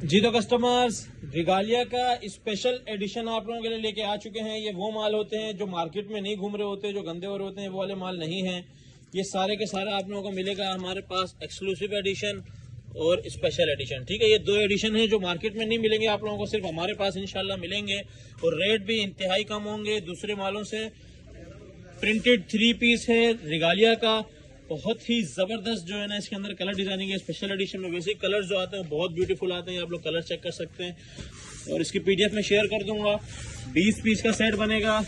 जी तो customers, regalia का special edition आप लोगों के लिए लेके आ चुके हैं। ये वो माल होते हैं जो मार्केट में नहीं घूम रहे होते, जो गंदे हो रहे होते हैं, वो वाले माल नहीं हैं। ये सारे के सारे आप लोगों को मिलेगा हमारे पास एक्सक्लूसिव एडिशन और स्पेशल एडिशन। ठीक है, ये दो एडिशन है जो मार्केट में नहीं मिलेंगे आप लोगों को, सिर्फ हमारे पास इंशाल्लाह मिलेंगे। और रेट भी इंतहाई कम होंगे दूसरे मालों से। प्रिंटेड 3 पीस है रिगालिया का, बहुत ही जबरदस्त जो है ना इसके अंदर कलर डिजाइनिंग है। स्पेशल एडिशन में वैसे ही कलर जो आते हैं बहुत ब्यूटीफुल आते हैं, आप लोग कलर चेक कर सकते हैं। और इसकी पीडीएफ में शेयर कर दूंगा। 20 पीस का सेट बनेगा,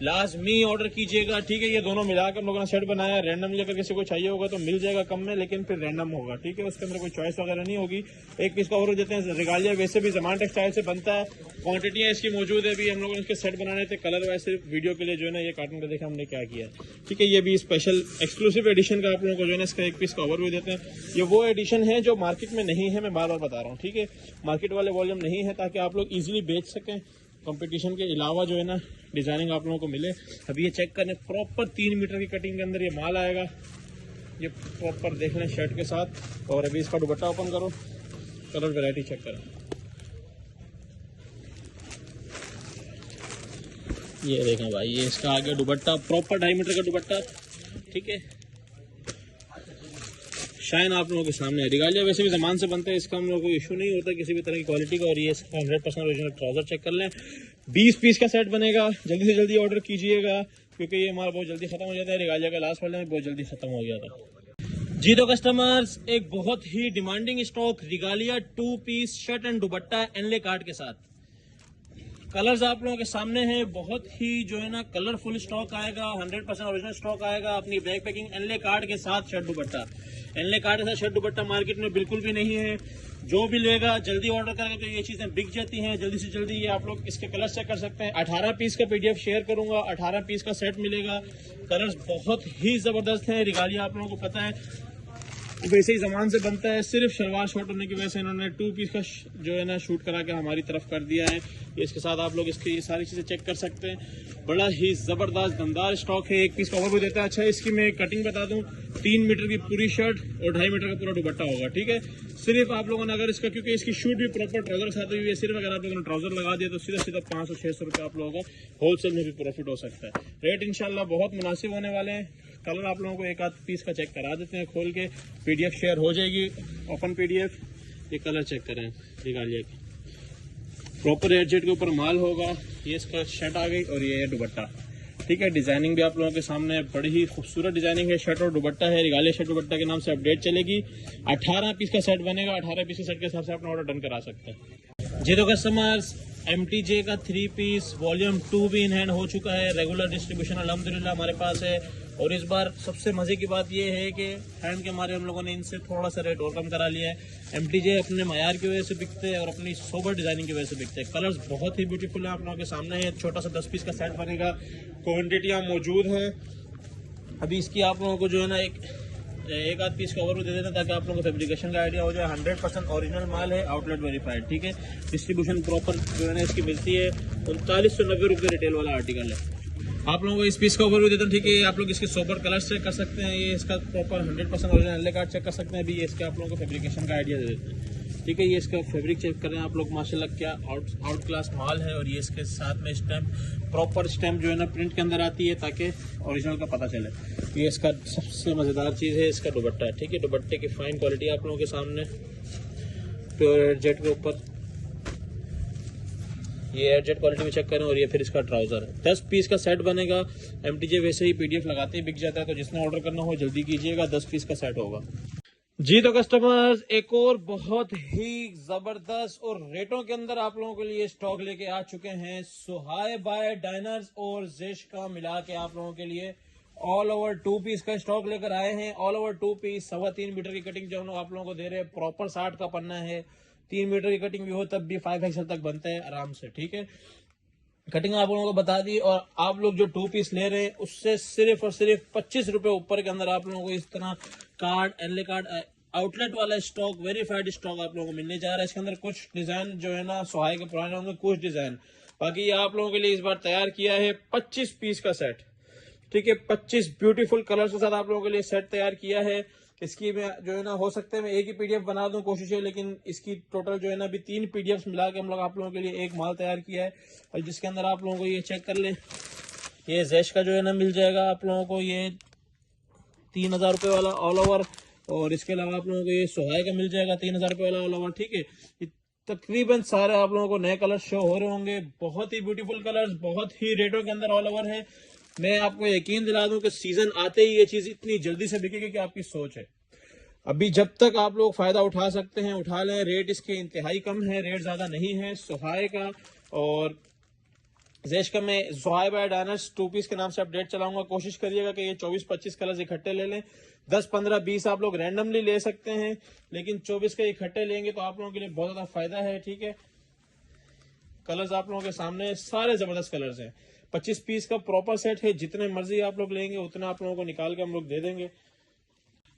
लाजमी ऑर्डर कीजिएगा। ठीक है, ये दोनों मिलाकर हम लोगों ने सेट बनाया। रैंडमली अगर किसी को चाहिए होगा तो मिल जाएगा कम में, लेकिन फिर रैंडम होगा। ठीक है, उसके अंदर कोई चॉइस वगैरह नहीं होगी। एक पीस का और देते हैं। रिगालिया वैसे भी ज़मान टेक्सटाइल से बनता है, क्वांटिटियाँ इसकी मौजूद है। भी हम लोगों ने इसके सेट बनाने थे कलर वाइज, सिर्फ वीडियो के लिए जो है ना ये कार्टून का देखा हमने क्या किया है। ठीक है, ये भी स्पेशल एक्सक्लूसिव एडिशन का आप लोगों को जो है ना इसका एक पीस का ओवरव्यू देते हैं। ये वो एडिशन है जो मार्केट में नहीं है, मैं बार बार बता रहा हूँ। ठीक है, मार्केट वाले वॉल्यूम नहीं है, ताकि आप लोग इजीली बेच सकें। कंपटीशन के अलावा जो है ना डिजाइनिंग आप लोगों को मिले। अभी ये चेक करने, प्रॉपर 3 मीटर की कटिंग के अंदर ये माल आएगा। ये प्रॉपर देख लें शर्ट के साथ। और अभी इसका दुपट्टा ओपन करो, कलर वैरायटी चेक करें। ये देखें भाई, ये इसका आगे दुपट्टा प्रॉपर 2.5 मीटर का दुपट्टा। ठीक है, शाइन आप लोगों के सामने है। रिगालिया वैसे भी ज़मान से बनता है, इसका हम लोगों को इशू नहीं होता किसी भी तरह की क्वालिटी का। और ये इसका 100% ओरिजिनल ट्राउजर चेक कर लें। 20 पीस का सेट बनेगा, जल्दी से जल्दी ऑर्डर कीजिएगा क्योंकि ये माल बहुत जल्दी खत्म हो जाता है। रिगालिया का लास्ट वाले में बहुत जल्दी खत्म हो गया था। जी तो कस्टमर्स, एक बहुत ही demanding stock Regalia 2 piece shirt and dupatta एनले कार्ड के साथ। कलर्स आप लोगों के सामने हैं, बहुत ही जो है ना कलरफुल स्टॉक आएगा। 100% ओरिजिनल स्टॉक आएगा अपनी बैक पैकिंग एनले कार्ड के साथ शर्ट दुपट्टा। एनले कार्ड के साथ शर्ट दुपट्टा मार्केट में बिल्कुल भी नहीं है। जो भी लेगा जल्दी ऑर्डर करेगा तो ये चीजें बिक जाती हैं जल्दी से जल्दी। ये आप लोग इसके कलर चेक कर सकते हैं। 18 पीस का पीडीएफ शेयर करूंगा, 18 पीस का सेट मिलेगा। कलर्स बहुत ही जबरदस्त है। रिगालिया आप लोगों को पता है वैसे ही ज़मान से बनता है, सिर्फ शलवार शॉर्ट होने की वजह से इन्होंने 2 पीस का जो है ना शूट करा के हमारी तरफ कर दिया है। इसके साथ आप लोग इसकी ये सारी चीज़ें चेक कर सकते हैं। बड़ा ही ज़बरदस्त दमदार स्टॉक है। एक पीस का ओवर भी देता है। अच्छा, इसकी मैं कटिंग बता दूं, 3 मीटर की पूरी शर्ट और 2.5 मीटर का पूरा दुपट्टा होगा। ठीक है, सिर्फ आप लोगों ने अगर इसका, क्योंकि इसकी शूट भी प्रॉपर ट्राउजर के साथ हुई है, सिर्फ अगर आप लोगों ने ट्राउजर लगा दिया तो सीधा सीधा 500-600 रुपये आप लोगों का होलसेल में भी प्रॉफिट हो सकता है। रेट इंशाल्लाह बहुत मुनासिब होने वाले हैं। कलर आप लोगों को एक आध पीस का चेक करा देते हैं खोल के। पीडीएफ शेयर हो जाएगी, ओपन पीडीएफ। ये कलर चेक करें रिगालिया की, प्रॉपर एडजेट के ऊपर माल होगा। ये इसका शर्ट आ गई और ये दुपट्टा। ठीक है, डिजाइनिंग भी आप लोगों के सामने है, बड़ी ही खूबसूरत डिजाइनिंग है। शर्ट और दुपट्टा है, रिगालिया शर्ट दुपट्टा के नाम से अपडेट चलेगी। 18 पीस का सेट बनेगा, 18 पीस के सेट के हिसाब से अपना ऑर्डर डन करा सकते हैं। जी तो कस्टमर्स, MTJ का 3 पीस वॉल्यूम 2 भी इन हैंड हो चुका है। रेगुलर डिस्ट्रीब्यूशन अल्हम्दुलिल्लाह हमारे पास है। और इस बार सबसे मजे की बात यह है कि हैंड के मारे हम लोगों ने इनसे थोड़ा सा रेट और कम करा लिया है। MTJ अपने मयार की वजह से बिकते हैं और अपनी सोबर डिजाइनिंग की वजह से बिकते हैं। कलर्स बहुत ही ब्यूटीफुल है, आप लोगों के सामने है। छोटा सा 10 पीस का सेट बनेगा, क्वान्टिटियाँ मौजूद हैं। अभी इसकी आप लोगों को जो है ना एक आध पीस का ओवर दे देते हैं ताकि आप लोगों को फैब्रिकेशन का आइडिया हो जाए। 100% ओरिजिनल माल है, आउटलेट वेरीफाइड। ठीक है, डिस्ट्रीब्यूशन प्रॉपर जो है ना इसकी मिलती है। 3990 रुपये रिटेल वाला आर्टिकल है। आप लोगों को इस पीस का ओवरव्यू देता हूँ। ठीक है, आप लोग इसके सोबर कलर्स चेक कर सकते हैं। ये इसका प्रॉपर 100% ओरिजिनल एनले कार्ड चेक कर सकते हैं। अभी ये इसके आप लोगों को फैब्रिकेशन का आइडिया दे देते हैं। ठीक है, ये इसका फैब्रिक चेक करें आप लोग, माशाल्लाह क्या आउट क्लास माल है। और ये इसके साथ में स्टैम्प, प्रॉपर स्टैम्प जो है ना प्रिंट के अंदर आती है ताकि ओरिजिनल का पता चले। ये इसका सबसे मज़ेदार चीज़ है इसका दुपट्टा। ठीक है, दुपट्टे की फाइन क्वालिटी आप लोगों के सामने, प्योर एडजेट के ऊपर। ये एडजेट क्वालिटी में चेक करें। और ये फिर इसका ट्राउजर है। 10 पीस का सेट बनेगा। MTJ वैसे ही पीडीएफ लगाते ही बिक जाता है, तो जिसने ऑर्डर करना हो जल्दी कीजिएगा। 10 पीस का सेट होगा। जी तो कस्टमर्स, एक और बहुत ही जबरदस्त और रेटों के अंदर आप लोगों के लिए स्टॉक लेके आ चुके हैं। सुहाय बाय डाइनर्स और जेश का मिला के आप लोगों के लिए ऑल ओवर 2 पीस का स्टॉक लेकर आए हैं। ऑल ओवर 2 पीस 3.25 मीटर की कटिंग जो हम लोग आप लोगों को दे रहे हैं। प्रॉपर 60 का पन्ना है। 3 मीटर की कटिंग भी हो तब भी 5XL तक बनता है आराम से। ठीक है, कटिंग आप लोगों को बता दी। और आप लोग जो 2 पीस ले रहे हैं उससे सिर्फ और सिर्फ 25 रुपए ऊपर के अंदर आप लोगों को इस तरह कार्ड, एनले कार्ड, आउटलेट वाला स्टॉक, वेरीफाइड स्टॉक आप लोगों को मिलने जा रहा है। इसके अंदर कुछ डिजाइन जो है ना सुहाय के पुराने होंगे, कुछ डिजाइन बाकी। ये आप लोगों के लिए इस बार तैयार किया है 25 पीस का सेट। ठीक है, 25 ब्यूटीफुल कलर्स के साथ आप लोगों के लिए सेट तैयार किया है। इसकी मैं जो है ना हो सकता है मैं एक ही PDF बना दूं, कोशिश है, लेकिन इसकी टोटल जो है ना अभी 3 PDFs मिला के हम लोग आप लोगों के लिए एक माल तैयार किया है। और जिसके अंदर आप लोगों को ये चेक कर लें, ये जैश का जो है ना मिल जाएगा आप लोगों को ये 3000 रुपये वाला ऑल ओवर, और इसके अलावा आप लोगों को ये सोहाय का मिल जाएगा 3000 रुपये वाला ऑल ओवर। ठीक है, तकरीबन सारे आप लोगों को नए कलर शो हो रहे होंगे, बहुत ही ब्यूटीफुल कलर्स, बहुत ही रेटों के अंदर ऑल ओवर है। मैं आपको यकीन दिला दूं कि सीजन आते ही ये चीज इतनी जल्दी से बिकेगी कि आपकी सोच है। अभी जब तक आप लोग फायदा उठा सकते हैं उठा लें, रेट इसके इंतहाई कम है, रेट ज्यादा नहीं है। सोहाय का और जैश का मैं सोहाय बाय डायनर्स 2 पीस के नाम से अपडेट चलाऊंगा। कोशिश करिएगा कि ये 24-25 कलर्स इकट्ठे ले लें। 10, 15, 20 आप लोग रैंडमली ले सकते हैं, लेकिन 24 के इकट्ठे लेंगे तो आप लोगों के लिए बहुत ज्यादा फायदा है। ठीक है, कलर्स आप लोगों के सामने सारे जबरदस्त कलर्स हैं। 25 पीस का प्रॉपर सेट है, जितने मर्जी आप लोग लेंगे उतना आप लोगों को निकाल के हम लोग दे देंगे।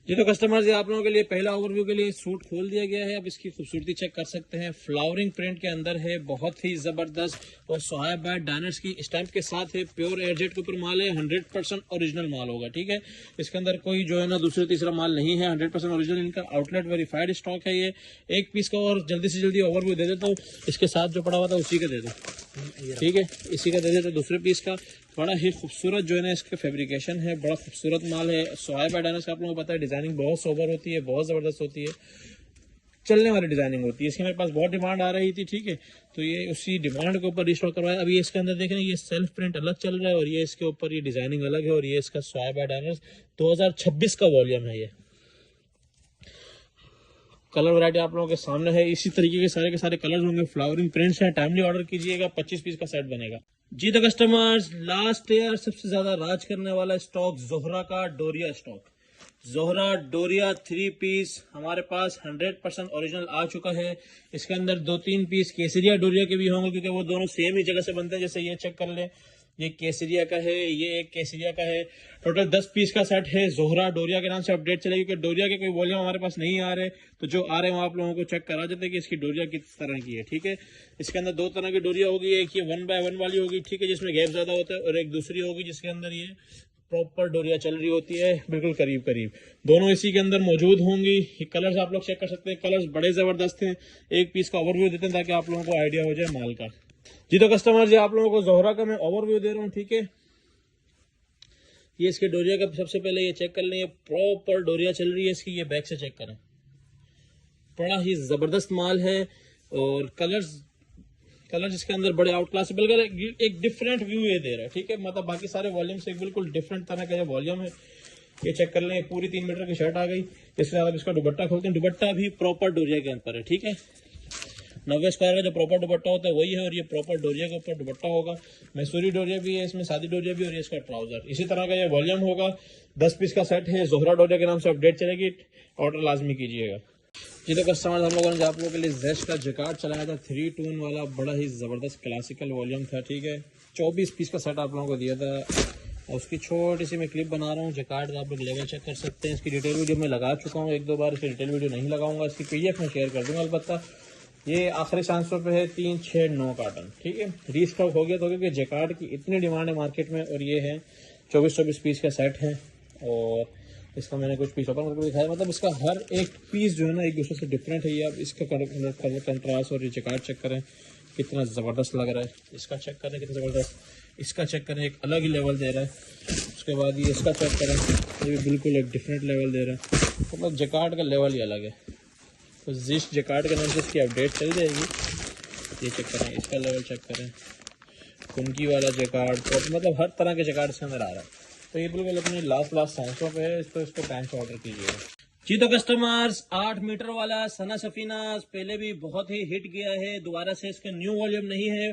जी तो कस्टमर्स, ये आप लोगों के लिए पहला ओवरव्यू के लिए सूट खोल दिया गया है। अब इसकी खूबसूरती चेक कर सकते हैं, फ्लावरिंग प्रिंट के अंदर है, बहुत ही जबरदस्त, और सोहाय बाय डायनर्स की स्टैंप के साथ है। प्योर एयरजेट के ऊपर माल है, 100% ओरिजिनल माल होगा। ठीक है, इसके अंदर कोई जो है ना दूसरा तीसरा माल नहीं है, 100% ओरिजिनल। इनका आउटलेट वेरीफाइड स्टॉक है। ये एक पीस का और जल्दी से जल्दी ओवरव्यू दे देता हूँ, इसके साथ जो पड़ा हुआ था उसी का दे दो। ठीक है, इसी का दे देते दूसरे पीस का। बड़ा ही खूबसूरत जो है ना इसका फैब्रिकेशन है, बड़ा खूबसूरत माल है। सोहाय बाय डायनर्स का आप लोगों को पता है डिजाइनिंग बहुत सोबर होती है, बहुत जबरदस्त होती है, चलने वाली डिजाइनिंग होती है। इसकी मेरे पास बहुत डिमांड आ रही थी। ठीक है, तो ये उसी डिमांड के ऊपर रिस्टॉक करवाया। अभी इसके अंदर देखें ये सेल्फ प्रिंट अलग चल रहा है और ये इसके ऊपर ये डिजाइनिंग अलग है, और ये इसका सोहाय बाय डायनर्स 2026 का वॉल्यूम है। ये कलर वैरायटी आप लोगों के सामने है, इसी तरीके के सारे कलर्स होंगे, फ्लावरिंग प्रिंट्स हैं। टाइमली ऑर्डर कीजिएगा, 25 पीस का सेट बनेगा। जी तो कस्टमर्स, लास्ट ईयर सबसे ज्यादा राज करने वाला स्टॉक जोहरा का डोरिया स्टॉक, जोहरा डोरिया 3 पीस हमारे पास 100% ओरिजिनल आ चुका है। इसके अंदर 2-3 पीस केसरिया डोरिया के भी होंगे, क्योंकि वो दोनों सेम ही जगह से बनते हैं। जैसे ये चेक कर लें, ये केसरिया का है, ये एक केसरिया का है। टोटल 10 पीस का सेट है। जोहरा डोरिया के नाम से अपडेट चलेगी, क्योंकि डोरिया के कोई वॉल्यूम हमारे पास नहीं आ रहे, तो जो आ रहे हैं वो आप लोगों को चेक करा देते हैं कि इसकी डोरिया किस तरह की है। ठीक है, इसके अंदर 2 तरह की डोरिया होगी, एक ये 1x1 वाली होगी, ठीक है, जिसमें गैप ज्यादा होता है, और एक दूसरी होगी जिसके अंदर ये प्रॉपर डोरिया चल रही होती है, बिल्कुल करीब करीब। दोनों इसी के अंदर मौजूद होंगी। ये कलर्स आप लोग चेक कर सकते हैं, कलर्स बड़े जबरदस्त हैं। एक पीस का ओवरव्यू देते हैं ताकि आप लोगों को आइडिया हो जाए माल का। जी तो कस्टमर जी, आप लोगों को जोहरा का मैं ओवरव्यू दे रहा हूँ। ठीक है, ये इसके डोरिया का सबसे पहले ये चेक कर लें, प्रॉपर डोरिया चल रही है इसकी। ये बैक से चेक करें, बड़ा ही जबरदस्त माल है, और कलर्स इसके अंदर बड़े आउट क्लास, बल्कि एक डिफरेंट व्यू ये दे रहा है। ठीक है, मतलब बाकी सारे वॉल्यूम से एक बिल्कुल डिफरेंट तरह का ये वॉल्यूम है। ये चेक कर लें, पूरी 3 मीटर की शर्ट आ गई। इसके बाद इसका दुपट्टा खोलते हैं, दुपट्टा भी प्रॉपर डोरिया के ऊपर है। ठीक है, 90 स्क्वायर का जो प्रॉपर दुपट्टा होता है वही है, और ये प्रॉपर डोरिया के ऊपर दुपट्टा होगा। मैसूरी डोरिया भी है इसमें, सादी डोरिया भी, और ये इसका ट्राउजर। इसी तरह का ये वॉल्यूम होगा। 10 पीस का सेट है, जोहरा डोरिया के नाम से अपडेट चलेगी, ऑर्डर लाजमी कीजिएगा। जी तो कस्टमर, हम लोगों ने आप लोगों के लिए जैश का जैकार्ड चलाया था, 3 टून वाला, बड़ा ही जबरदस्त क्लासिकल वॉल्यूम था। ठीक है, 24 पीस का सेट आप लोगों को दिया था, और उसकी छोटी सी मैं क्लिप बना रहा हूँ। जैकार्ड का आप लोग लेवल चेक कर सकते हैं। इसकी डिटेल वीडियो मैं लगा चुका हूँ 1-2 बार, इसकी डिटेल वीडियो नहीं लगाऊंगा, इसकी PDF में शेयर कर दूंगा। अलबत्ता ये आखिरी चांसों पे है, 3, 6, 9 कार्टन। ठीक है, रीस्टॉक हो गया तो, क्योंकि जैकार्ड की इतनी डिमांड है मार्केट में, और ये है 24-24 पीस का सेट है। और इसका मैंने कुछ पीस ओपन करके दिखाया, मतलब इसका हर एक पीस जो है ना एक दूसरे से डिफरेंट है। ये आप इसका कलर कंट्रास्ट और ये जैकार्ड चेक करें कितना ज़बरदस्त लग रहा है। इसका चेक करें कितना ज़बरदस्त, इसका चेक करें एक अलग ही लेवल दे रहा है। उसके बाद ये इसका चेक करें, ये भी बिल्कुल एक डिफरेंट लेवल दे रहा है, मतलब जैकार्ड का लेवल ही अलग है। तो जिस जैकार्ड के नाम से इसकी अपडेट चल जाएगी। ये चेक करें, इसका लेवल चेक करें, कुनकी वाला जैकार्ड, तो मतलब हर तरह के जैकार्ड इसके अंदर आ रहा है। तो ये बिल्कुल अपनी लास्ट 500 पे है, इसको टाइम से ऑर्डर कीजिएगा। जी तो कस्टमर्स, 8 मीटर वाला सना सफीना पहले भी बहुत ही हिट गया है, दोबारा से इसका न्यू वॉल्यूम नहीं है,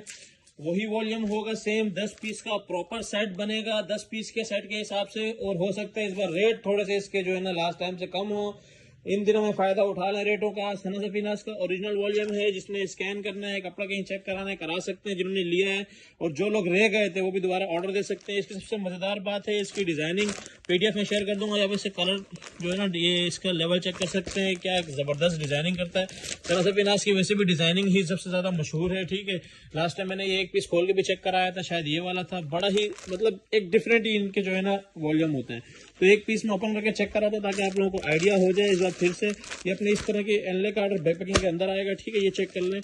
वही वॉल्यूम होगा सेम। 10 पीस का प्रॉपर सेट बनेगा 10 पीस के सेट के हिसाब से, और हो सकता है इस बार रेट थोड़े से इसके जो है ना लास्ट टाइम से कम हो। इन दिनों में फायदा उठा लें रेटों का। सना सफीना का ओरिजिनल वॉल्यूम है, जिसने स्कैन करना है, कपड़ा कहीं चेक कराना है करा सकते हैं, जिन्होंने लिया है, और जो लोग रह गए थे वो भी दोबारा ऑर्डर दे सकते हैं। इसकी सबसे मजेदार बात है, इसकी डिजाइनिंग PDF में शेयर कर दूंगा, या वैसे कलर जो है ना, ये इसका लेवल चेक कर सकते हैं, क्या जबरदस्त डिजाइनिंग करता है। सना सफीना की वैसे भी डिजाइनिंग ही सबसे ज्यादा मशहूर है। ठीक है, लास्ट टाइम मैंने ये एक पीस खोल के भी चेक कराया था, शायद ये वाला था, बड़ा ही मतलब एक डिफरेंट ही इनके जो है ना वॉल्यूम होते हैं। तो एक पीस में ओपन करके चेक करा था ताकि आप लोगों को आइडिया हो जाए। इस बार फिर से ये अपने इस तरह के एनले का ऑर्डर बैक पैकिंग के अंदर आएगा, ठीक है, ये चेक कर लें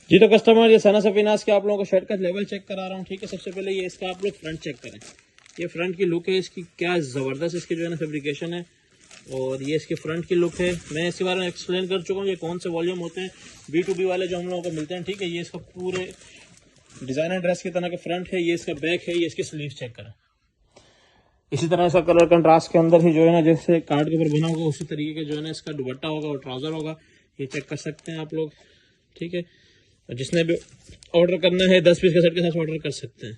जी। तो कस्टमर, ये सना सफीनास के आप लोगों को शर्ट का लेवल चेक करा रहा हूँ, ठीक है। सबसे पहले ये इसका आप लोग फ्रंट चेक करें, ये फ्रंट की लुक है इसकी, क्या ज़बरदस्त इसकी जो है ना फैब्रिकेशन है, और ये इसकी फ्रंट की लुक है। मैं इसके बारे में एक्सप्लेन कर चुका हूँ ये कौन से वॉल्यूम होते हैं B2B वाले जो हम लोगों को मिलते हैं, ठीक है। ये इसका पूरे डिजाइनर ड्रेस की तरह का फ्रंट है, ये इसका बैक है, ये इसकी स्लीव चेक करें। इसी तरह इसका कलर कंट्रास्ट के अंदर ही जो है ना जैसे कार्ड के ऊपर बना होगा उसी तरीके का जो है ना इसका दुपट्टा होगा और ट्राउजर होगा, ये चेक कर सकते हैं आप लोग, ठीक है। और जिसने भी ऑर्डर करना है 10 पीस के सेट के साथ ऑर्डर कर सकते हैं।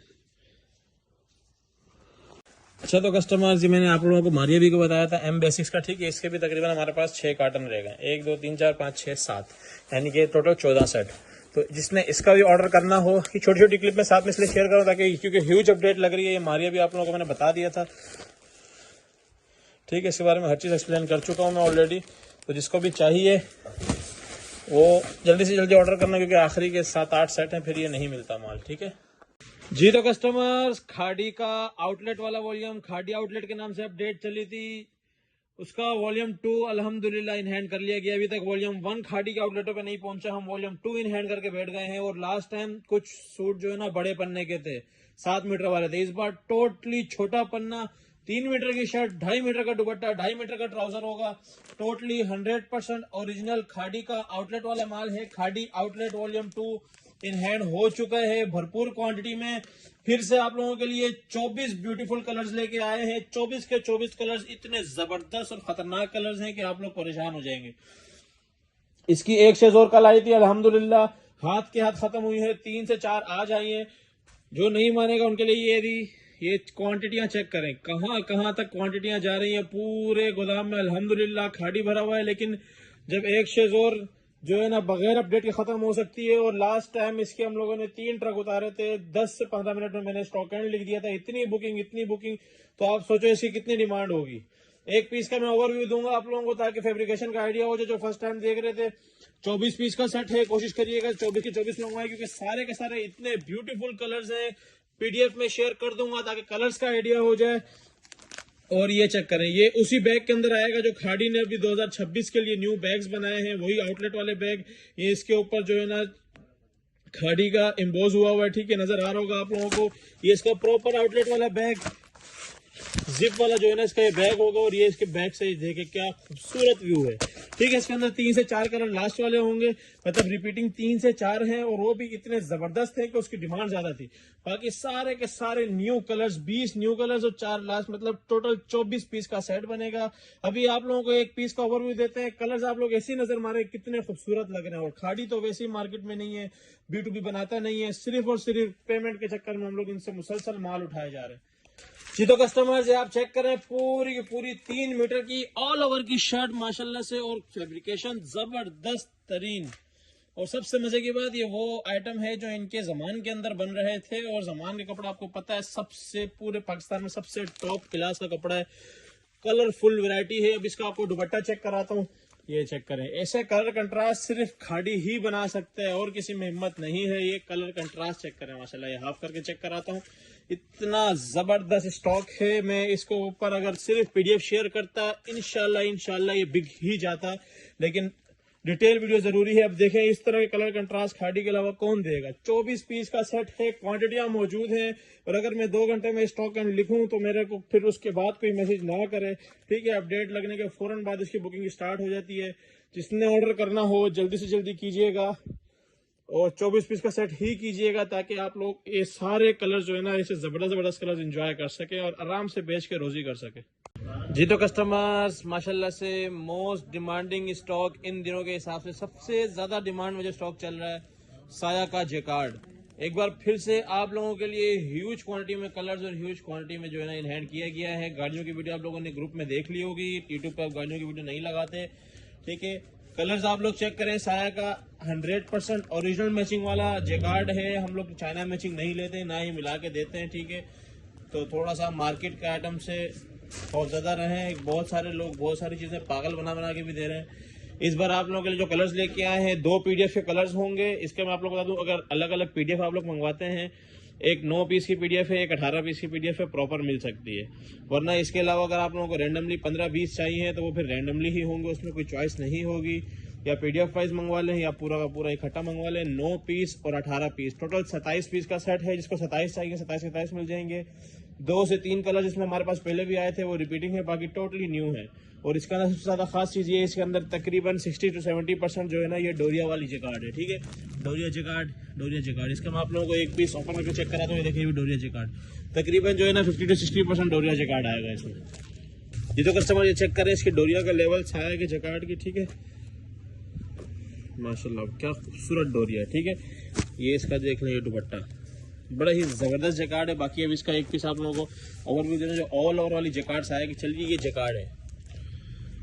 अच्छा, तो कस्टमर जी, मैंने आप लोगों को मारिया भी को बताया था M बेसिक्स का, ठीक है। इसके भी तकरीबन हमारे पास 6 कार्टन रहेगा, 1 2 3 4 5 6 7, यानी कि टोटल 14 सेट। तो जिसने इसका भी ऑर्डर करना हो, कि छोटी छोटी क्लिप में साथ में इसलिए शेयर करो ताकि, क्योंकि ह्यूज अपडेट लग रही है। ये मारिया भी आप लोगों को मैंने बता दिया था, ठीक है। इसके बारे में हर चीज़ एक्सप्लेन कर चुका हूँ मैं ऑलरेडी। तो जिसको भी चाहिए वो जल्दी से जल्दी ऑर्डर करना, क्योंकि आखिरी के 7-8 सेट हैं, फिर ये नहीं मिलता माल, ठीक है जी। तो कस्टमर्स, खाड़ी का आउटलेट वाला वॉल्यूम खाड़ी आउटलेट के नाम से अपडेट चली थी, उसका वॉल्यूम 2 अल्हम्दुलिल्लाह इन हैंड कर लिया गया। अभी तक वॉल्यूम 1 खाड़ी के आउटलेटों पे नहीं पहुंचा, हम वॉल्यूम 2 इन हैंड करके बैठ गए हैं। और लास्ट टाइम कुछ सूट जो है ना बड़े पन्ने के थे, 7 मीटर वाले थे, इस बार टोटली छोटा पन्ना, 3 मीटर की शर्ट, 2.5 मीटर का दुपट्टा, 2.5 मीटर का ट्राउजर होगा। टोटली 100% ओरिजिनल खाड़ी का आउटलेट वाला माल है। खाड़ी आउटलेट वॉल्यूम 2 इन हैंड हो चुका है भरपूर क्वांटिटी में। फिर से आप लोगों के लिए 24 ब्यूटीफुल कलर्स लेके आए हैं। 24 के 24 कलर्स इतने जबरदस्त और खतरनाक कलर्स हैं कि आप लोग परेशान हो जाएंगे। इसकी एक शेज और कल आई थी, अल्हम्दुलिल्लाह हाथ के हाथ खत्म हुई है, 3 से 4 आज आई है। जो नहीं मानेगा उनके लिए ये क्वांटिटियां चेक करें, कहां कहां तक क्वांटिटियां जा रही हैं। पूरे गोदाम में अल्हम्दुलिल्लाह खाड़ी भरा हुआ है, लेकिन जब एक शेज और जो है ना बगैर अपडेट के खत्म हो सकती है। और लास्ट टाइम इसके हम लोगों ने 3 ट्रक उतारे थे, 10 से 15 मिनट में मैंने स्टॉक एंड लिख दिया था। इतनी बुकिंग, तो आप सोचो इसकी कितनी डिमांड होगी। एक पीस का मैं ओवरव्यू दूंगा आप लोगों को ताकि फैब्रिकेशन का आइडिया हो जाए। जो फर्स्ट टाइम देख रहे थे, 24 पीस का सेट है, कोशिश करिएगा 24 के 24 मंगवाए, क्योंकि सारे के सारे इतने ब्यूटीफुल कलर्स हैं। PDF में शेयर कर दूंगा ताकि कलर्स का आइडिया हो जाए। और ये चेक करें, ये उसी बैग के अंदर आएगा जो खाड़ी ने अभी 2026 के लिए न्यू बैग्स बनाए हैं, वही आउटलेट वाले बैग। ये इसके ऊपर जो है ना खाड़ी का एम्बोज हुआ हुआ है, ठीक है, नजर आ रहा होगा आप लोगों को। ये इसका प्रॉपर आउटलेट वाला बैग, जिप वाला जो है ना इसका ये बैग होगा। और ये इसके बैक से देखे क्या खूबसूरत व्यू है, ठीक है। इसके अंदर 3 से 4 कलर लास्ट वाले होंगे, मतलब रिपीटिंग 3 से 4 हैं, और वो भी इतने जबरदस्त है कि उसकी डिमांड ज्यादा थी। बाकी सारे के सारे न्यू कलर्स, 20 न्यू कलर्स और 4 लास्ट, मतलब टोटल 24 पीस का सेट बनेगा। अभी आप लोगों को एक पीस का ओवरव्यू देते हैं। कलर्स आप लोग ऐसी नजर मारे कितने खूबसूरत लग रहे हैं। और खाड़ी तो वैसे ही मार्केट में नहीं है, B2B बनाता नहीं है, सिर्फ और सिर्फ पेमेंट के चक्कर में हम लोग इनसे मुसलसल माल उठाए जा रहे हैं जी। तो कस्टमर्स, आप चेक करें, पूरी की पूरी 3 मीटर की ऑल ओवर की शर्ट माशाल्लाह से, और फैब्रिकेशन जबरदस्त तरीन। और सबसे मजे की बात, ये वो आइटम है जो इनके जमान के अंदर बन रहे थे। और जमान का कपड़ा आपको पता है सबसे, पूरे पाकिस्तान में सबसे टॉप क्लास का कपड़ा है। कलरफुल वैरायटी है। अब इसका आपको दुपट्टा चेक कराता हूँ, ये चेक करें। ऐसे कलर कंट्रास्ट सिर्फ खाड़ी ही बना सकते हैं, और किसी में हिम्मत नहीं है। ये कलर कंट्रास्ट चेक करें माशाल्लाह, ये हाफ करके चेक कराता हूँ, इतना जबरदस्त स्टॉक है। मैं इसको ऊपर अगर सिर्फ PDF शेयर करता, इंशाल्लाह ये बिक ही जाता, लेकिन डिटेल वीडियो जरूरी है। अब देखें, इस तरह के कलर कंट्रास्ट खाड़ी के अलावा कौन देगा। 24 पीस का सेट है, क्वांटिटियां मौजूद हैं। और अगर मैं 2 घंटे में स्टॉक एंड लिखूं तो मेरे को फिर उसके बाद कोई मैसेज ना करे, ठीक है। अपडेट लगने के फौरन बाद इसकी बुकिंग स्टार्ट हो जाती है। जिसने ऑर्डर करना हो जल्दी से जल्दी कीजिएगा, और 24 पीस का सेट ही कीजिएगा ताकि आप लोग ये सारे कलर जो है ना, ऐसे जबरदस्त कलर एंजॉय कर सके और आराम से बेच के रोजी कर सके जी। तो कस्टमर्स, माशाल्लाह से मोस्ट डिमांडिंग स्टॉक इन दिनों के हिसाब से सबसे ज्यादा डिमांड में जो स्टॉक चल रहा है, साया का जेकार्ड। एक बार फिर से आप लोगों के लिए ह्यूज क्वांटिटी में कलर्स और ह्यूज क्वांटिटी में जो है ना इन हैंड किया गया है। गाड़ियों की वीडियो आप लोगों ने ग्रुप में देख ली होगी, यूट्यूब पे आप गाड़ियों की वीडियो नहीं लगाते, ठीक है। कलर्स आप लोग चेक करें, साया का 100% ओरिजिनल मैचिंग वाला जेकार्ड है। हम लोग चाइना मैचिंग नहीं लेते, ना ही मिला के देते हैं, ठीक है। तो थोड़ा सा मार्केट के आइटम से बहुत ज्यादा रहे। बहुत सारे लोग बहुत सारी चीजें पागल बना के भी दे रहे हैं। इस बार आप लोगों के लिए जो कलर्स लेके आए हैं, 2 PDF के कलर्स होंगे। इसके मैं आप लोग बता दूं, अगर अलग अलग PDF आप लोग मंगवाते हैं एक 9 पीस की पीडीएफ है, एक 18 पीस की पीडीएफ है, प्रॉपर मिल सकती है। वरना इसके अलावा अगर आप लोगों को रैंडमली 15-20 चाहिए तो वो फिर रैंडमली ही होंगे, उसमें कोई चॉइस नहीं होगी। या पीडीएफ वाइज मंगवा लें या पूरा का पूरा इकट्ठा मंगवा लें। 9 पीस और 18 पीस, टोटल 27 पीस का सेट है। जिसको 27 चाहिए 27 मिल जाएंगे। 2 से 3 कलर जिसमें हमारे पास पहले भी आए थे वो रिपीटिंग है, बाकी टोटली न्यू है। और इसका अंदर सबसे ज्यादा खास चीज ये है, इसके अंदर तकरीबन 60 से 70% जो है ना ये डोरिया वाली जैकार्ड है। ठीक है, डोरिया जैकार्ड इसका मैं आप लोगों को एक पीस ओपन करके चेक करा दूं। ये देखिए डोरिया जैकार्ड, तकरीबन जो है ना 50 से 60% डोरिया जैकार्ड आएगा इसमें। ये तो कस्टमर ये चेक करें इसके डोरिया का लेवल छाया के जैकार्ड की। ठीक है, माशाल्लाह क्या खूबसूरत डोरिया है। ठीक है, ये इसका देख लें, ये दुपट्टा बड़ा ही जबरदस्त जैकार्ड है। बाकी अब इसका एक पीस आप लोगों को ओवरव्यू देना, जो ऑल ओवर वाली जैकार्ड आया कि चलिए ये जैकार्ड है।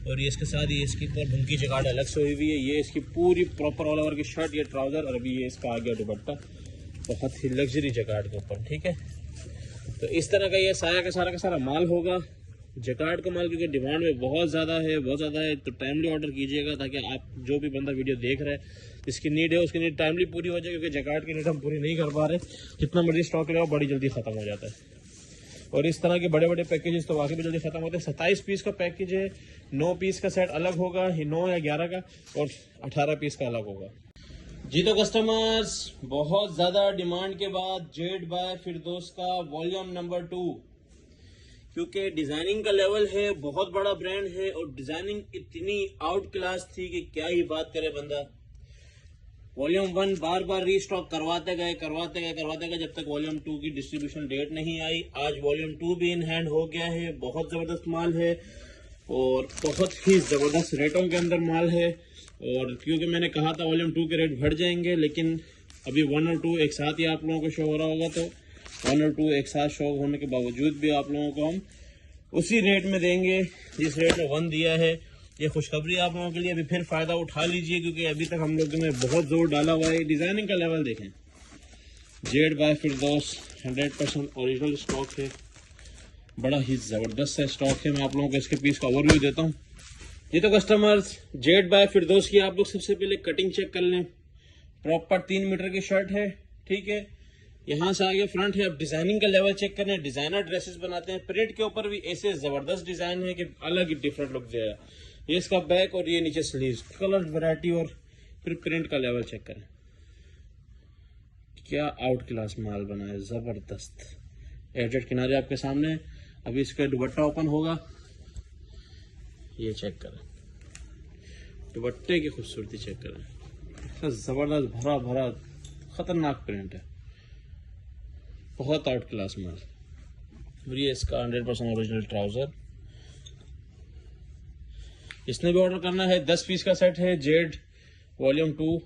और ये इसके साथ ये इसकी ढुमकी जैकार्ड अलग से हुई हुई है। ये इसकी पूरी प्रॉपर ऑल ओवर की शर्ट, ये ट्राउजर, और अभी ये इसका आ गया दुपट्टा, बहुत ही लग्जरी जैकार्ड के ऊपर। ठीक है, तो इस तरह का ये साया का सारा माल होगा। जैकार्ड का माल क्योंकि डिमांड में बहुत ज़्यादा है, तो टाइमली ऑर्डर कीजिएगा ताकि आप जो भी बंदा वीडियो देख रहा है जिसकी नीड है उसकी नीड टाइमली पूरी हो जाए। क्योंकि जैकार्ड की नीड हम पूरी नहीं कर पा रहे, जितना मर्जी स्टॉक ले आओ बड़ी जल्दी ख़त्म हो जाता है। और इस तरह के बड़े पैकेजेस तो वाकई भी जल्दी खत्म होते हैं। 27 पीस का पैकेज है, 9 पीस का सेट अलग होगा, 9 या 11 का, और 18 पीस का अलग होगा। जी तो कस्टमर्स, बहुत ज्यादा डिमांड के बाद जेड बाय फिरदौस का वॉल्यूम नंबर 2, क्योंकि डिजाइनिंग का लेवल है, बहुत बड़ा ब्रांड है और डिजाइनिंग इतनी आउट क्लास थी कि क्या ही बात करे बंदा। वॉल्यूम 1 बार बार रीस्टॉक करवाते गए जब तक वॉल्यूम 2 की डिस्ट्रीब्यूशन डेट नहीं आई। आज वॉल्यूम 2 भी इन हैंड हो गया है। बहुत ज़बरदस्त माल है और बहुत ही ज़बरदस्त रेटों के अंदर माल है। और क्योंकि मैंने कहा था वॉल्यूम 2 के रेट बढ़ जाएंगे, लेकिन अभी 1 और 2 एक साथ ही आप लोगों को शो हो रहा होगा, तो 1 और 2 एक साथ शो होने के बावजूद भी आप लोगों को हम उसी रेट में देंगे जिस रेट में 1 दिया है। ये खुशखबरी आप लोगों के लिए, अभी फिर फायदा उठा लीजिए क्योंकि अभी तक हम लोगों ने बहुत जोर डाला हुआ है। डिजाइनिंग का लेवल देखें, जेड बाय फिरदौस 100% ओरिजिनल स्टॉक है, बड़ा ही जबरदस्त स्टॉक है। मैं आप लोगों को इसके पीस का ओवरव्यू देता हूँ। ये तो कस्टमर्स, जेड बाय फिरदौस की आप लोग सबसे पहले कटिंग चेक कर लें। प्रॉपर 3 मीटर की शर्ट है। ठीक है, यहाँ से आगे फ्रंट है। अब डिजाइनिंग का लेवल चेक करें। डिजाइनर ड्रेसेस बनाते हैं, प्रिंट के ऊपर भी ऐसे जबरदस्त डिजाइन है कि अलग ही डिफरेंट लुक देगा। ये इसका बैक और ये नीचे स्लीव्स, कलर वैरायटी और फिर प्रिंट का लेवल चेक करें, क्या आउट क्लास माल बना है, जबरदस्त। एडजस्ट किनारे आपके सामने। अभी इसका दुपट्टा ओपन होगा, ये चेक करें, दुपट्टे की खूबसूरती चेक करें, जबरदस्त भरा भरा खतरनाक प्रिंट है, बहुत आउट क्लास माल। और ये इसका 100% ओरिजिनल ट्राउजर। इसने भी ऑर्डर करना है, 10 पीस का सेट है, जेड वॉल्यूम 2,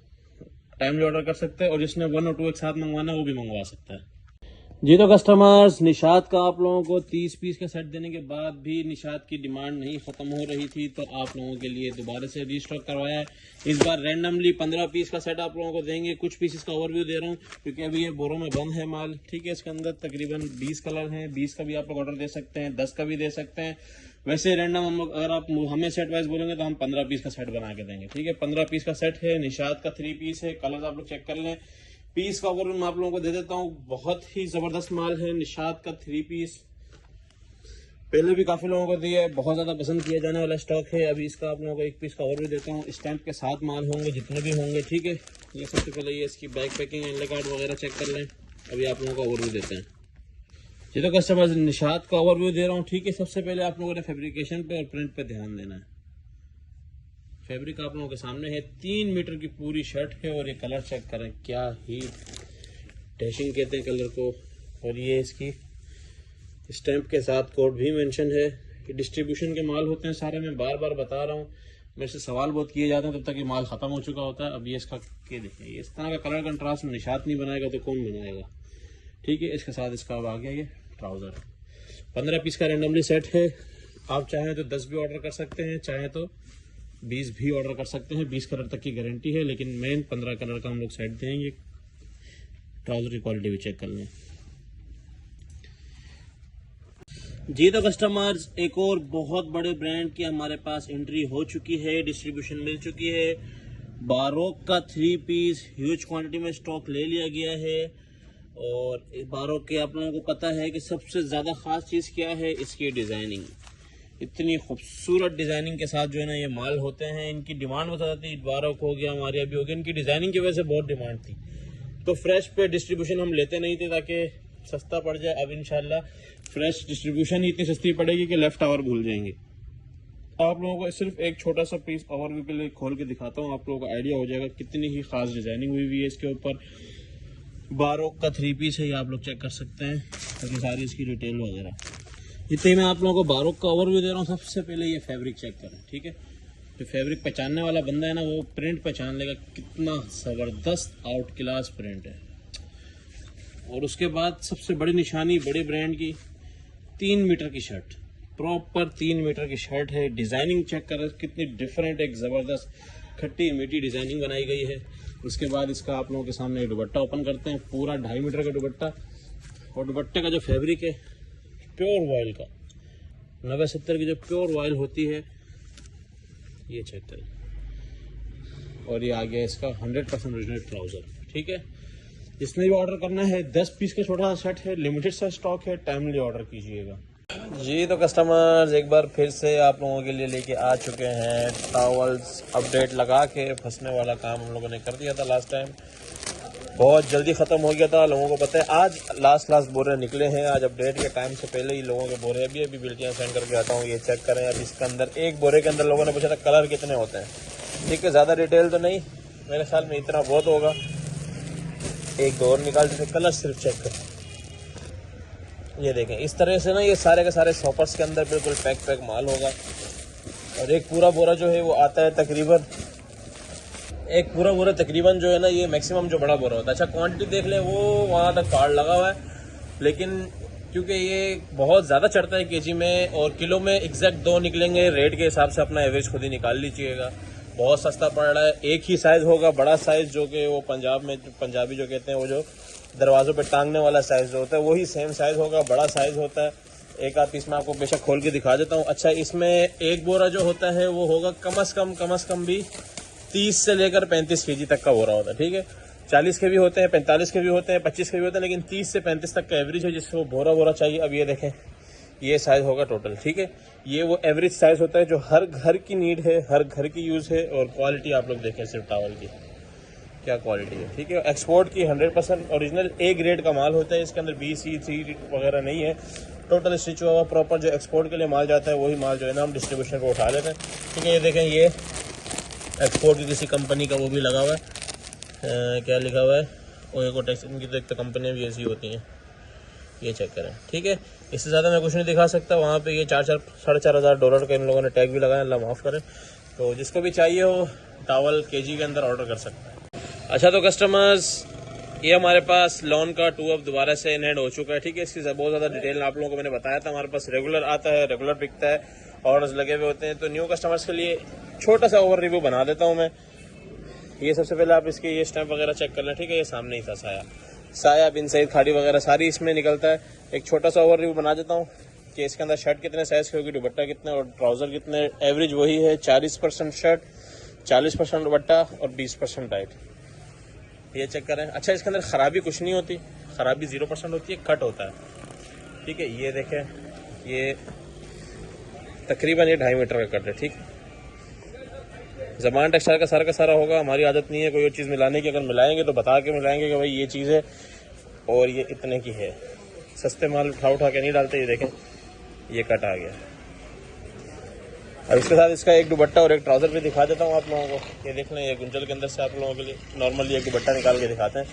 टाइमली ऑर्डर कर सकते हैं। और जिसने 1 और 2 एक साथ मंगवाना है वो भी मंगवा सकता है। जी तो कस्टमर्स, निशात का आप लोगों को 30 पीस का सेट देने के बाद भी निशात की डिमांड नहीं खत्म हो रही थी, तो आप लोगों के लिए दोबारा से रीस्टॉक करवाया है। इस बार रैंडमली 15 पीस का सेट आप लोगों को देंगे। कुछ पीसेस का ओवरव्यू दे रहा हूँ क्योंकि अभी ये बोरों में बंद है माल। ठीक है, इसके अंदर तकरीबन 20 कलर हैं, 20 का भी आप लोग ऑर्डर दे सकते हैं, 10 का भी दे सकते हैं। वैसे रैंडम हम लोग, अगर आप हमें सेट वाइज बोलेंगे तो हम 15 पीस का सेट बना के देंगे। ठीक है, 15 पीस का सेट है, निशात का 3 पीस है। कलर आप लोग चेक कर लें। पीस का ओवरव्यू मैं आप लोगों को दे देता हूँ। बहुत ही जबरदस्त माल है, निशात का 3 पीस पहले भी काफी लोगों को दिया है, बहुत ज्यादा पसंद किया जाने वाला स्टॉक है। अभी इसका आप लोगों को 1 पीस का ओवरव्यू देता हूँ। स्टैंप के साथ माल होंगे जितने भी होंगे। ठीक है, ये सबसे पहले ये इसकी बैक पैकिंग, एंड कार्ड वगैरह चेक कर लें। अभी आप लोगों का ओवरव्यू देते हैं। ये तो कस्टमर्स, निशात का ओवरव्यू दे रहा हूँ। ठीक है, सबसे पहले आप लोगों ने फैब्रिकेशन पे और प्रिंट पे ध्यान देना है। फैब्रिक आप लोगों के सामने है, 3 मीटर की पूरी शर्ट है। और ये कलर चेक करें, क्या ही डैशिंग कहते हैं कलर को। और ये इसकी स्टैंप के साथ कोड भी मेंशन है। ये डिस्ट्रीब्यूशन के माल होते हैं सारे, मैं बार बार बता रहा हूँ। मेरे से सवाल बहुत किए जाते हैं तब तक ये माल खत्म हो चुका होता है। अब ये इसका क्या देखिए, इस तरह का कलर कंट्रास्ट निशात नहीं बनाएगा तो कौन बनाएगा। ठीक है, इसके साथ इसका अब आ गया ये ट्राउजर। 15 पीस का रैंडमली सेट है। आप चाहें तो 10 भी ऑर्डर कर सकते हैं, चाहे तो 20 भी ऑर्डर कर सकते हैं। 20 कलर तक की गारंटी है, लेकिन मेन 15 कलर का हम लोग सेट देंगे। ट्राउजर की क्वालिटी भी चेक कर लें। जी तो कस्टमर्स, एक और बहुत बड़े ब्रांड की हमारे पास एंट्री हो चुकी है, डिस्ट्रीब्यूशन मिल चुकी है। बारोक का 3 पीस ह्यूज क्वांटिटी में स्टॉक ले लिया गया है। और बारों के आप लोगों को पता है कि सबसे ज़्यादा ख़ास चीज़ क्या है, इसकी डिज़ाइनिंग। इतनी खूबसूरत डिज़ाइनिंग के साथ जो है ना ये माल होते हैं। इनकी डिमांड बता थी, बारों हो गया, हमारी अभी हो गया, इनकी डिज़ाइनिंग की वजह से बहुत डिमांड थी। तो फ्रेश पे डिस्ट्रीब्यूशन हम लेते नहीं थे ताकि सस्ता पड़ जाए। अब इंशाल्लाह फ्रेश डिस्ट्रीब्यूशन ही इतनी सस्ती पड़ेगी कि लेफ्ट आवर भूल जाएंगे। आप लोगों को सिर्फ एक छोटा सा पीस ओवरव्यू के लिए खोल के दिखाता हूँ, आप लोगों को आइडिया हो जाएगा कितनी ही खास डिजाइनिंग हुई हुई है इसके ऊपर। बारोक का 3 पीस है, ये आप लोग चेक कर सकते हैं, ताकि सारी इसकी डिटेल वगैरह। इतने मैं आप लोगों को बारोक का ओवरव्यू दे रहा हूँ। सबसे पहले ये फैब्रिक चेक करें, ठीक है। जो फैब्रिक पहचानने वाला बंदा है ना, वो प्रिंट पहचान लेगा, कितना ज़बरदस्त आउट क्लास प्रिंट है। और उसके बाद सबसे बड़ी निशानी बड़े ब्रांड की, 3 मीटर की शर्ट, प्रॉपर 3 मीटर की शर्ट है। डिजाइनिंग चेक कर कितनी डिफरेंट, एक जबरदस्त खट्टी मीठी डिजाइनिंग बनाई गई है। उसके बाद इसका आप लोगों के सामने दुपट्टा ओपन करते हैं, पूरा 2.5 मीटर का दुपट्टा। और दुपट्टे का जो फैब्रिक है प्योर वॉयल का, 90-70 की जो प्योर वॉयल होती है, ये चेक करें। और ये आ गया इसका 100% ओरिजिनल ट्राउजर, ठीक है। जिसने भी ऑर्डर करना है, 10 पीस का छोटा सा सेट है, लिमिटेड सा स्टॉक है, टाइमली ऑर्डर कीजिएगा जी। तो कस्टमर्स एक बार फिर से आप लोगों के लिए लेके आ चुके हैं टॉवल्स। अपडेट लगा के फंसने वाला काम हम लोगों ने कर दिया था लास्ट टाइम, बहुत जल्दी ख़त्म हो गया था। लोगों को पता है आज लास्ट बोरे निकले हैं, आज अपडेट के टाइम से पहले ही लोगों के बोरे अभी बिल्टियाँ सेंड करके आता हूँ। ये चेक करें, अब इसके अंदर एक बोरे के अंदर लोगों ने पूछा था कलर कितने होते हैं, ठीक है। ज़्यादा डिटेल तो नहीं, मेरे ख्याल में इतना बहुत होगा। एक दो और निकाल देते, कलर सिर्फ चेक करें। ये देखें, इस तरह से ना ये सारे के सारे शॉपर्स के अंदर बिल्कुल पैक माल होगा। और एक पूरा बोरा जो है वो आता है तकरीबन, एक पूरा बोरा तकरीबन जो है ना, ये मैक्सिमम जो बड़ा बोरा होता है। अच्छा क्वांटिटी देख लें, वो वहाँ तक कार्ड लगा हुआ है, लेकिन क्योंकि ये बहुत ज़्यादा चढ़ता है केजी में और किलो में एग्जैक्ट 2 निकलेंगे, रेट के हिसाब से अपना एवरेज खुद ही निकाल लीजिएगा। बहुत सस्ता पड़ रहा है। एक ही साइज़ होगा, बड़ा साइज़, जो कि वो पंजाब में पंजाबी जो कहते हैं, वो जो दरवाज़ों पे टांगने वाला साइज़ जो होता है, वही सेम साइज़ होगा, बड़ा साइज़ होता है। एक आध पीस मैं आपको बेशक खोल के दिखा देता हूँ। अच्छा, इसमें एक बोरा जो होता है वो होगा कम से कम भी 30 से लेकर 35 केजी तक का बोरा होता है, ठीक है। 40 के भी होते हैं, 45 के भी होते हैं, 25 के भी होते हैं, लेकिन 30 से 35 तक का एवरेज है जिसको बोरा चाहिए। अब ये देखें, ये साइज़ होगा टोटल, ठीक है। ये वो एवरेज साइज़ होता है जो हर घर की नीड है, हर घर की यूज़ है। और क्वालिटी आप लोग देखें सिर्फ टावल की क्या क्वालिटी है, ठीक है। एक्सपोर्ट की 100% ओरिजिनल ए ग्रेड का माल होता है, इसके अंदर BC3 वगैरह नहीं है। टोटल स्टिच हुआ प्रॉपर जो एक्सपोर्ट के लिए माल जाता है, वही माल जो है ना हम डिस्ट्रीब्यूशन को उठा लेते हैं, ठीक है। ये देखें, ये एक्सपोर्ट की किसी कंपनी का वो भी लगा हुआ है, क्या लिखा हुआ है, ओएकोटेक्स। इनकी तो एक तो कंपनियाँ भी ऐसी होती हैं, ये चेक करें, ठीक है। इससे ज़्यादा मैं कुछ नहीं दिखा सकता। वहाँ पे ये $4,500 का इन लोगों ने टैग भी लगाया, अल्लाह माफ़ करे। तो जिसको भी चाहिए हो टावल केजी के अंदर ऑर्डर कर सकता है। अच्छा, तो कस्टमर्स, ये हमारे पास लॉन का 2 अब दोबारा से इन हैंड हो चुका है, ठीक है। इसकी बहुत ज़्यादा डिटेल आप लोगों को मैंने बताया था, हमारे पास रेगुलर आता है, रेगुलर बिकता है, ऑर्डर्स लगे हुए होते हैं। तो न्यू कस्टमर्स के लिए छोटा सा ओवर रिव्यू बना देता हूँ मैं। ये सबसे पहले आप इसके ये स्टैम्प वगैरह चेक कर लें, ठीक है। ये सामने ही था साया बिन सईद खाड़ी वगैरह सारी इसमें निकलता है। एक छोटा सा ओवर रिव्यू बना देता हूँ कि इसके अंदर शर्ट कितने साइज़ की होगी, दुपट्टा कितने और ट्राउज़र कितने। एवरेज वही है, 40% शर्ट, 40% दुपट्टा और 20% टाइट। ये चेक करें। अच्छा, इसके अंदर ख़राबी कुछ नहीं होती, ख़राबी 0% होती है, कट होता है, ठीक है। ये देखें, ये तकरीबन ये 2.5 मीटर का कट है, ठीक। ज़मान टेक्सटाइल का सारा होगा। हमारी आदत नहीं है कोई और चीज़ मिलाने की, अगर मिलाएंगे तो बता के मिलाएंगे कि भाई ये चीज़ है और ये इतने की है। सस्ते माल उठा के नहीं डालते। ये देखें, ये कट आ गया। अब इसके साथ इसका एक दुपट्टा और एक ट्राउज़र भी दिखा देता हूँ आप लोगों को। ये देख लें, ये गुंजल के अंदर से आप लोगों के लिए नॉर्मली एक दुपट्टा निकाल के दिखाते हैं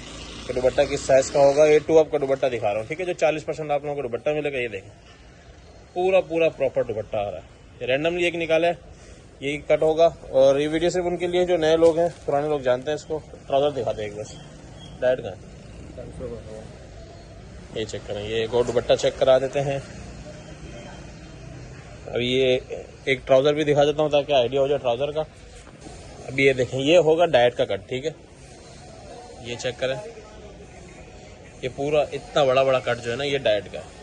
कि दुपट्टा किस साइज़ का होगा। ये 2 अब का दुपट्टा दिखा रहा हूँ, ठीक है। जो 40% आप लोगों को दुपट्टा मिलेगा, ये देखें, पूरा प्रॉपर दुपट्टा आ रहा है। ये रैंडमली एक निकाला है, यही कट होगा। और ये वीडियो सिर्फ उनके लिए जो नए लोग हैं, पुराने लोग जानते हैं इसको। ट्राउज़र दिखाते हैं एक बस, डायरेक्ट का ये चेक करें। ये एक और दुपट्टा चेक करा देते हैं। अब ये एक ट्राउज़र भी दिखा देता हूँ ताकि आइडिया हो जाए ट्राउज़र का। अभी ये देखें, ये होगा डाइट का कट, ठीक है। ये चेक करें, ये पूरा इतना बड़ा कट जो है ना, ये डाइट का है।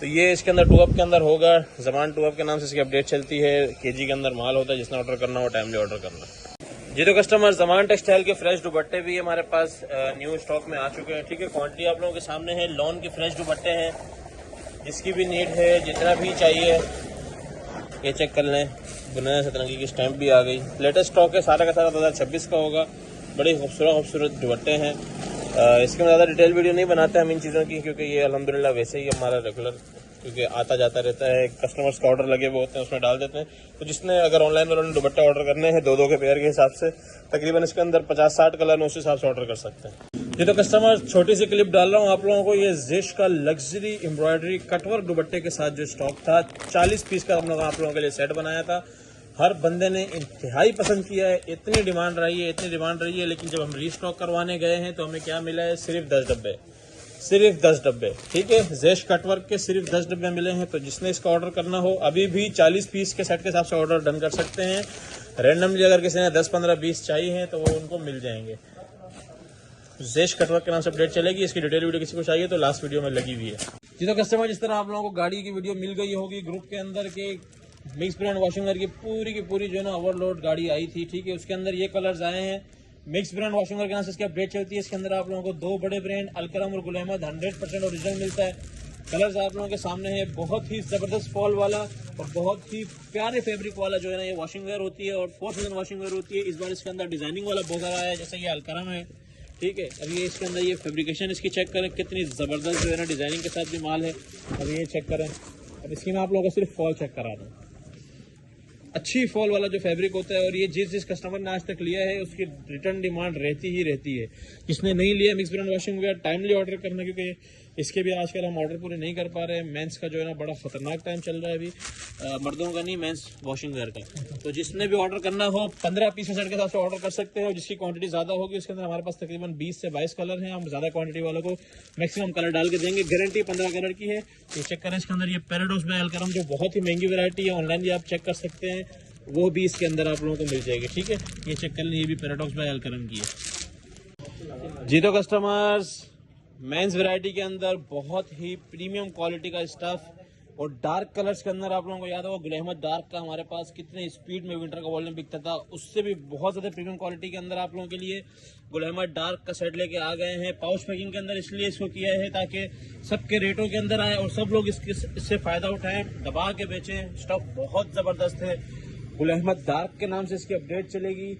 तो ये इसके अंदर 2 अब के अंदर होगा। ज़मान 2 अब के नाम से इसकी अपडेट चलती है। केजी के अंदर माल होता है, जिसने ऑर्डर करना हो टाइमली ऑर्डर करना। जी तो कस्टमर जमान टेक्सटाइल के फ्रेश दुपट्टे भी हमारे पास न्यू स्टॉक में आ चुके हैं। ठीक है, क्वांटिटी आप लोगों के सामने है। लॉन के फ्रेश दुपट्टे हैं, जिसकी भी नीड है, जितना भी चाहिए ये चेक कर लें। बुनाया सतरंगी की स्टैंप भी आ गई। लेटेस्ट स्टॉक है, सारा का सारा 2026 का होगा। बड़ी खूबसूरत दुपट्टे हैं। इसके में ज़्यादा डिटेल वीडियो नहीं बनाते हम इन चीज़ों की, क्योंकि ये अल्हम्दुलिल्लाह वैसे ही हमारा रेगुलर क्योंकि आता जाता रहता है। कस्टमर्स का ऑर्डर लगे हुए होते हैं, उसमें डाल देते हैं। तो जिसने अगर ऑनलाइन वालों ने दुपट्टे ऑर्डर करने हैं 2-2 के पेयर के हिसाब से, तकरीबन इसके अंदर 50-60 कलर में उस हिसाब से ऑर्डर कर सकते हैं। ये तो कस्टमर छोटी सी क्लिप डाल रहा हूँ आप लोगों को। ये जिश का लग्जरी एम्ब्रॉयडरी कटवर्क दुपट्टे के साथ जो स्टॉक था, 40 पीस का हम लोग आप लोगों के लिए सेट बनाया था। हर बंदे ने इंतहाई पसंद किया है, इतनी डिमांड रही है। लेकिन जब हम रीस्टॉक करवाने गए हैं तो हमें क्या मिला है, सिर्फ 10 डब्बे। ठीक है, जेश कटवर्क के सिर्फ 10 डब्बे मिले हैं। तो जिसने इसका ऑर्डर करना हो अभी भी 40 पीस के सेट के हिसाब से ऑर्डर डन कर सकते हैं। रैंडमली अगर किसी ने 10, 15, 20 चाहिए हैं तो वो उनको मिल जाएंगे। जेश कटवर्क के नाम से अपडेट चलेगी। इसकी डिटेल वीडियो किसी को चाहिए तो लास्ट वीडियो में लगी हुई है। जी तो कस्टमर, जिस तरह आप लोगों को गाड़ी की वीडियो मिल गई होगी ग्रुप के अंदर के मिक्स ब्रांड वॉशिंग की पूरी जो है ना ओवरलोड गाड़ी आई थी। ठीक है, उसके अंदर ये कलर्स आए हैं। मिक्स ब्रांड वॉशिंग के नाम से इसकी अपडेट चलती है। इसके अंदर आप लोगों को 2 बड़े ब्रांड अलकरम और गुल अहमद 100% ओरिजिनल मिलता है। कलर्स आप लोगों के सामने है। बहुत ही जबरदस्त फॉल वाला और बहुत ही प्यारे फैब्रिक वाला जो है ना ये वॉशिंग वेयर होती है और 4 सीजन वॉशिंग वेयर होती है। इस बार इसके अंदर डिजाइनिंग वाला बहुत सारा है, जैसे ये अलकरम है। ठीक है, अब ये इसके अंदर ये फैब्रिकेशन इसकी चेक करें, कितनी जबरदस्त जो है ना डिजाइनिंग के साथ भी माल है। अब ये चेक करें। अब इसकी मैं आप लोगों को सिर्फ फॉल चेक करा दूँ। अच्छी फॉल वाला जो फैब्रिक होता है, और ये जिस कस्टमर ने आज तक लिया है उसकी रिटर्न डिमांड रहती है। किसने नहीं लिया mix brand washing where, timely order करना, क्योंकि इसके भी आजकल हम ऑर्डर पूरे नहीं कर पा रहे हैं। मेंस का जो है ना बड़ा खतरनाक टाइम चल रहा है अभी, मर्दों का नहीं, मेंस वॉशिंग वेयर का। तो जिसने भी ऑर्डर करना हो 15 पीस सेट के हिसाब से ऑर्डर कर सकते हैं। और जिसकी क्वांटिटी ज्यादा होगी उसके अंदर हमारे पास तकरीबन 20 से 22 कलर हैं। हम ज्यादा क्वांटिटी वालों को मैक्सिमम कलर डाल के देंगे। गारंटी 15 कलर की है। ये चेक करें, इसके अंदर ये पैराडॉक्स बाय अलकरम जो बहुत ही महंगी वैरायटी है, ऑनलाइन भी आप चेक कर सकते हैं, वो भी इसके अंदर आप लोगों को मिल जाएगी। ठीक है, ये चेक कर लें, ये भी पैराडॉक्स बाय अलकरम की है। जी तो कस्टमर्स, मेंस वैरायटी के अंदर बहुत ही प्रीमियम क्वालिटी का स्टफ और डार्क कलर्स के अंदर आप लोगों को याद होगा गुल अहमद डार्क का हमारे पास कितने स्पीड में विंटर का वॉल्यूम बिकता था, उससे भी बहुत ज़्यादा प्रीमियम क्वालिटी के अंदर आप लोगों के लिए गुल अहमद डार्क का सेट लेके आ गए हैं। पाउच पैकिंग के अंदर इसलिए इसको किया है ताकि सबके रेटों के अंदर आए और सब लोग इससे फ़ायदा उठाएं, दबा के बेचें। स्टफ बहुत ज़बरदस्त है। गुल अहमद डार्क के नाम से इसकी अपडेट चलेगी।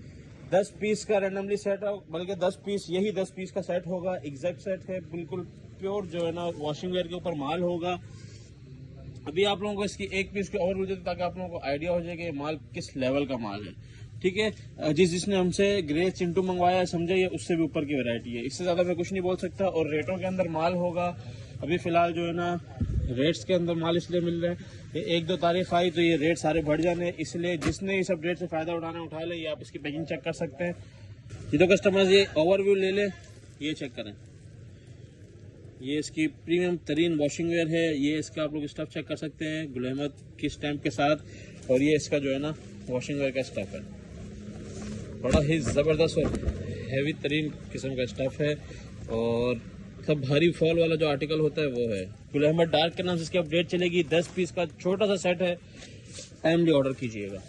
10 पीस का रैंडमली सेट है, बल्कि 10 पीस यही 10 पीस का सेट होगा। एग्जैक्ट सेट है, बिल्कुल प्योर जो है ना वॉशिंग वेयर के ऊपर माल होगा। अभी आप लोगों को इसकी एक पीस की और देते ताकि आप लोगों को आइडिया हो जाए कि माल किस लेवल का माल है। ठीक है, जिसने हमसे ग्रे चिंटू मंगवाया समझे ये उससे भी ऊपर की वैरायटी है। इससे ज़्यादा मैं कुछ नहीं बोल सकता। और रेटों के अंदर माल होगा। अभी फ़िलहाल जो है ना रेट्स के अंदर माल इसलिए मिल रहा है, ये 1-2 तारीख आई तो ये रेट सारे बढ़ जाने, इसलिए जिसने इस अपडेट से फ़ायदा उठा ले, ये आप इसकी पैकिंग चेक कर सकते हैं। ये तो कस्टमर्स ये ओवरव्यू ले ले, ये चेक करें, ये इसकी प्रीमियम तरीन वॉशिंग वेयर है। ये इसका आप लोग स्टफ चेक कर सकते हैं गुल अहमद की स्टैंप के साथ। और ये इसका जो है ना वॉशिंग वेयर का स्टफ है, बड़ा ही ज़बरदस्त और हैवी तरीन किस्म का स्टफ है। और सब भारी फॉल वाला जो आर्टिकल होता है वो है। गुल अहमद डार्क के नाम से इसकी अपडेट चलेगी। 10 पीस का छोटा सा सेट है, टाइमली ऑर्डर कीजिएगा।